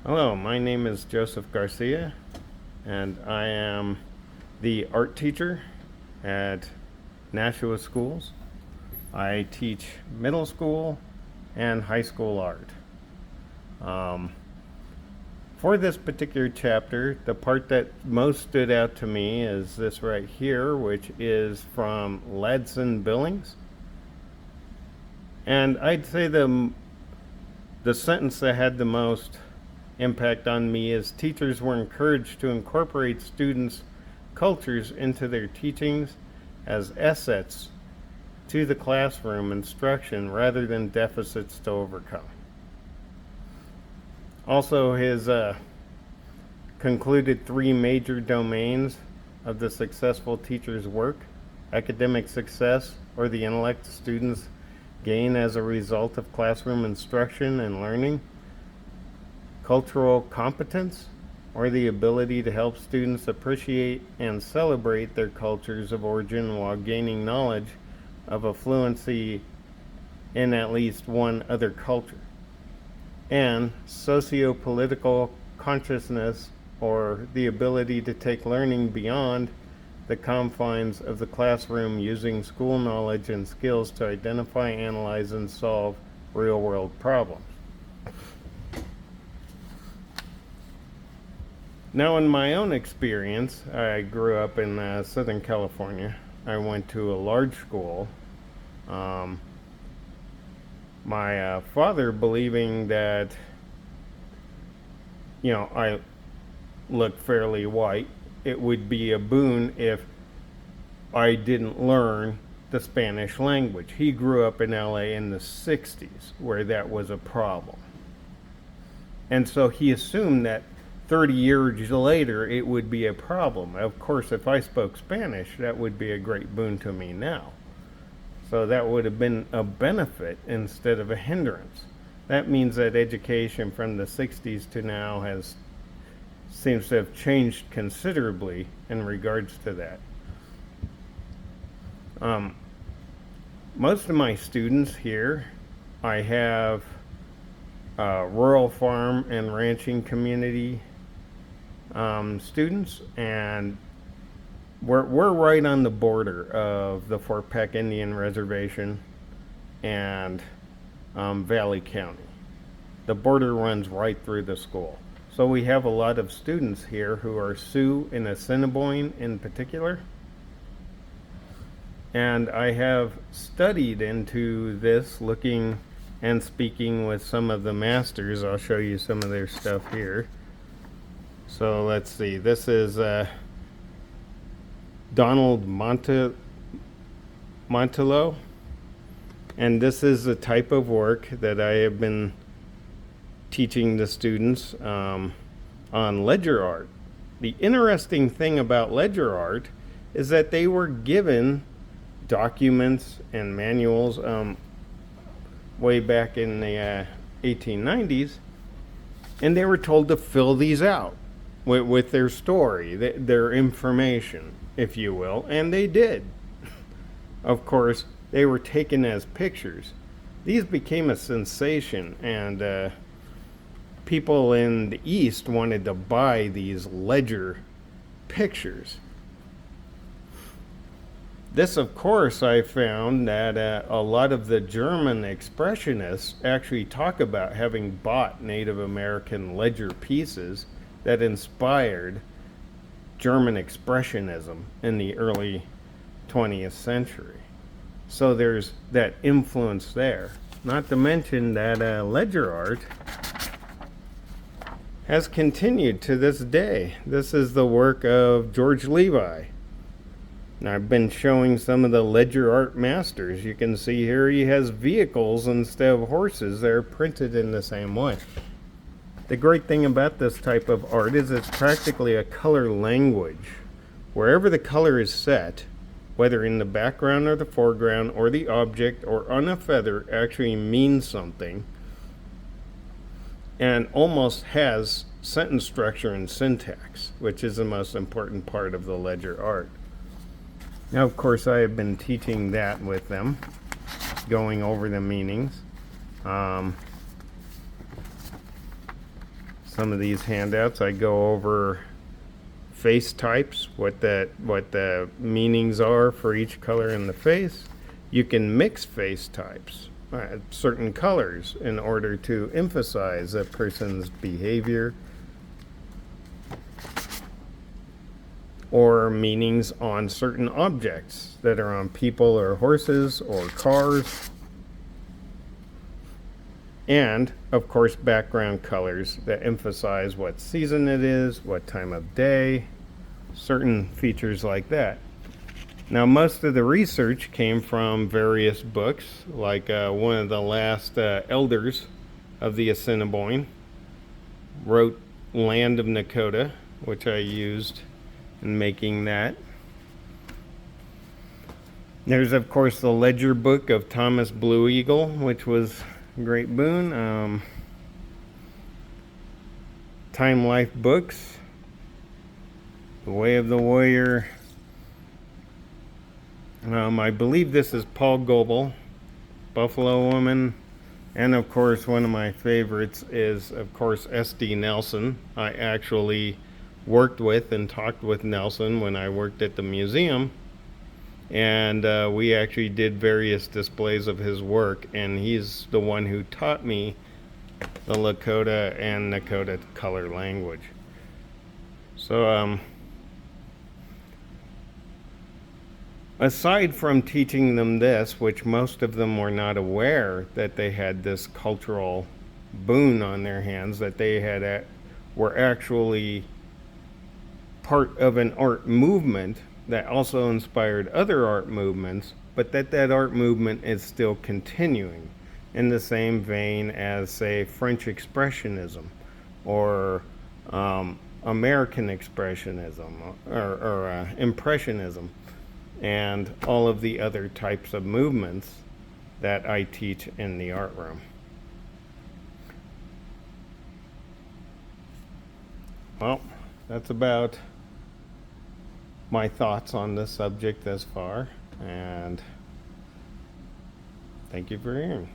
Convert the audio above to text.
Hello, my name is Joseph Garcia, and I am the art teacher at Nashua Schools. I teach middle school and high school art. For this particular chapter, the part that most stood out to me is this right here, which is from Ladson Billings. And I'd say the sentence that had the most impact on me is teachers were encouraged to incorporate students' cultures into their teachings as assets to the classroom instruction rather than deficits to overcome. Also, his concluded 3 major domains of the successful teacher's work: academic success, or the intellect students gain as a result of classroom instruction and learning; cultural competence, or the ability to help students appreciate and celebrate their cultures of origin while gaining knowledge of a fluency in at least one other culture; and socio-political consciousness, or the ability to take learning beyond the confines of the classroom using school knowledge and skills to identify, analyze, and solve real-world problems. Now, in my own experience, I grew up in Southern California. I went to a large school. My father, believing that, I looked fairly white, it would be a boon if I didn't learn the Spanish language. He grew up in LA in the 60s, where that was a problem. And so he assumed that 30 years later, it would be a problem. Of course, if I spoke Spanish, that would be a great boon to me now. So that would have been a benefit instead of a hindrance. That means that education from the 60s to now seems to have changed considerably in regards to that. Most of my students here, I have rural farm and ranching community students, and we're right on the border of the Fort Peck Indian Reservation and Valley County. The border runs right through the school. So we have a lot of students here who are Sioux and Assiniboine in particular. And I have studied into this, looking and speaking with some of the masters. I'll show you some of their stuff here. So let's see, this is Donald Montello, and this is the type of work that I have been teaching the students on ledger art. The interesting thing about ledger art is that they were given documents and manuals way back in the 1890s, and they were told to fill these out with their story, their information, if you will, and they did. Of course, they were taken as pictures. These became a sensation, and people in the East wanted to buy these ledger pictures. This, of course, I found that a lot of the German expressionists actually talk about having bought Native American ledger pieces that inspired German expressionism in the early 20th century. So there's that influence there. Not to mention that ledger art has continued to this day. This is the work of George Levi. Now, I've been showing some of the ledger art masters. You can see here he has vehicles instead of horses. They're printed in the same way. The great thing about this type of art is it's practically a color language. Wherever the color is set, whether in the background or the foreground or the object or on a feather, actually means something, and almost has sentence structure and syntax, which is the most important part of the ledger art. Now, of course, I have been teaching that with them, going over the meanings. some of these handouts, I go over face types, what the meanings are for each color in the face. You can mix face types, certain colors, in order to emphasize a person's behavior or meanings on certain objects that are on people or horses or cars. And, of course, background colors that emphasize what season it is, what time of day, certain features like that. Now, most of the research came from various books, like one of the last elders of the Assiniboine wrote Land of Nakota, which I used in making that. There's, of course, the Ledger book of Thomas Blue Eagle, which was a great boon. Time Life books, The Way of the Warrior. I believe this is Paul Goebel, Buffalo Woman. And, of course, one of my favorites is, of course, S.D. Nelson. I actually worked with and talked with Nelson when I worked at the museum, and we actually did various displays of his work, and he's the one who taught me the Lakota and Nakota color language. So aside from teaching them this, which most of them were not aware that they had this cultural boon on their hands, that they were actually part of an art movement that also inspired other art movements, but that art movement is still continuing in the same vein as, say, French Expressionism or American Expressionism or Impressionism, and all of the other types of movements that I teach in the art room. Well, that's about my thoughts on this subject thus far, and thank you for hearing.